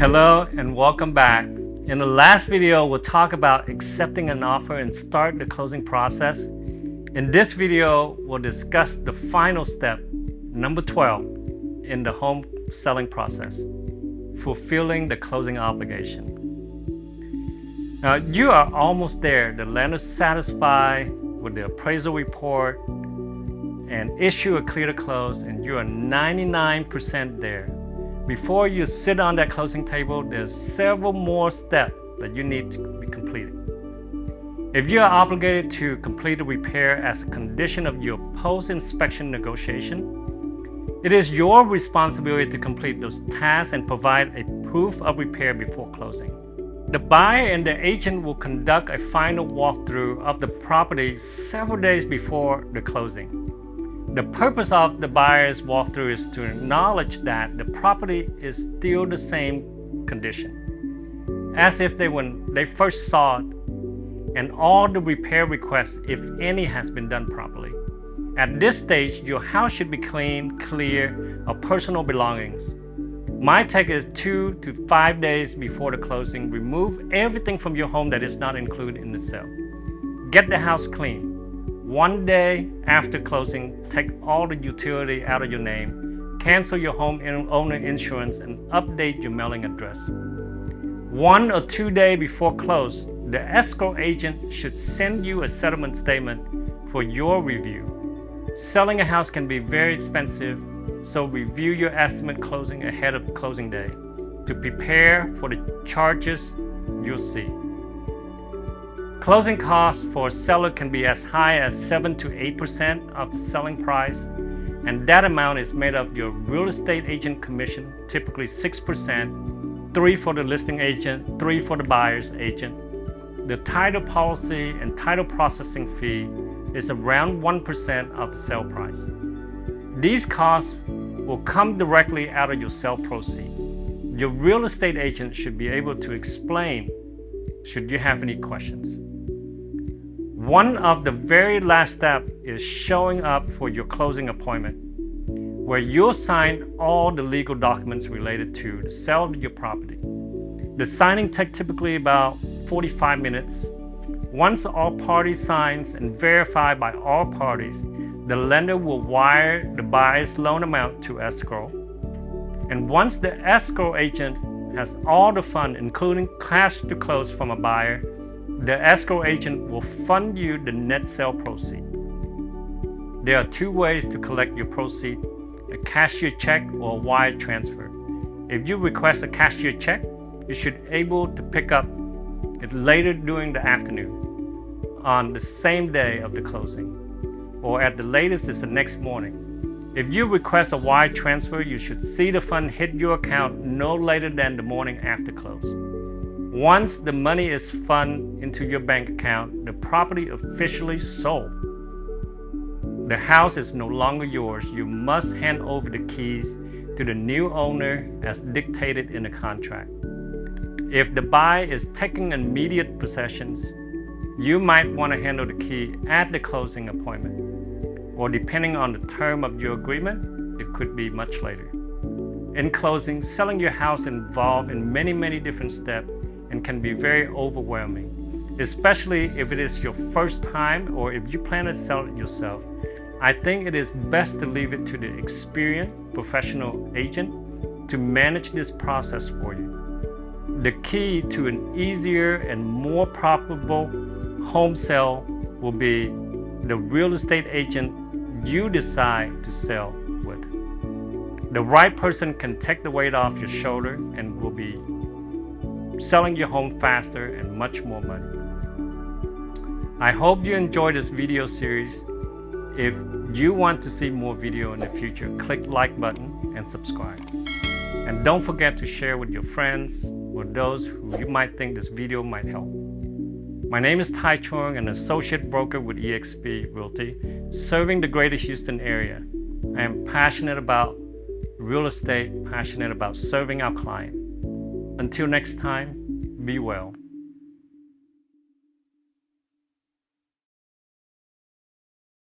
Hello and welcome back. In the last video, we'll talk about accepting an offer and start the closing process. In this video, we'll discuss the final step, number 12, in the home selling process, fulfilling the closing obligation. Now, you are almost there. The lender's satisfied with the appraisal report and issue a clear to close, and you are 99% there. Before you sit on that closing table, there's several more steps that you need to be completed. If you are obligated to complete the repair as a condition of your post-inspection negotiation, it is your responsibility to complete those tasks and provide a proof of repair before closing. The buyer and the agent will conduct a final walkthrough of the property several days before the closing. The purpose of the buyer's walkthrough is to acknowledge that the property is still the same condition, as if when they first saw it, and all the repair requests, if any, has been done properly. At this stage, your house should be clean, clear of personal belongings. My take is 2 to 5 days before the closing, remove everything from your home that is not included in the sale. Get the house clean. 1 day after closing, take all the utility out of your name, cancel your home owner insurance, and update your mailing address. 1 or 2 days before close, the escrow agent should send you a settlement statement for your review. Selling a house can be very expensive, so review your estimate closing ahead of closing day to prepare for the charges you'll see. Closing costs for a seller can be as high as 7 to 8% of the selling price, and that amount is made of your real estate agent commission, typically 6%, 3% for the listing agent, 3% for the buyer's agent. The title policy and title processing fee is around 1% of the sale price. These costs will come directly out of your sale proceeds. Your real estate agent should be able to explain should you have any questions. One of the very last steps is showing up for your closing appointment, where you'll sign all the legal documents related to the sale of your property. The signing takes typically about 45 minutes. Once all parties sign and verified by all parties, the lender will wire the buyer's loan amount to escrow. And once the escrow agent has all the funds, including cash to close from a buyer, the escrow agent will fund you the net sale proceed. There are 2 ways to collect your proceed: a cashier check or a wire transfer. If you request a cashier check, you should be able to pick up it later during the afternoon, on the same day of the closing, or at the latest is the next morning. If you request a wire transfer, you should see the fund hit your account no later than the morning after close. Once the money is funded into your bank account, the property officially sold. The house is no longer yours. You must hand over the keys to the new owner as dictated in the contract. If the buyer is taking immediate possessions, you might want to handle the key at the closing appointment, or depending on the term of your agreement, it could be much later. In closing, selling your house involves in many different steps and can be very overwhelming, especially if it is your first time or if you plan to sell it yourself. I think it is best to leave it to the experienced professional agent to manage this process for you. The key to an easier and more profitable home sale will be the real estate agent you decide to sell with. The right person can take the weight off your shoulder and will be selling your home faster and much more money. I hope you enjoyed this video series. If you want to see more video in the future, click like button and subscribe. And don't forget to share with your friends or those who you might think this video might help. My name is Tai Chung, an associate broker with eXp Realty, serving the greater Houston area. I am passionate about real estate, passionate about serving our client. Until next time, be well.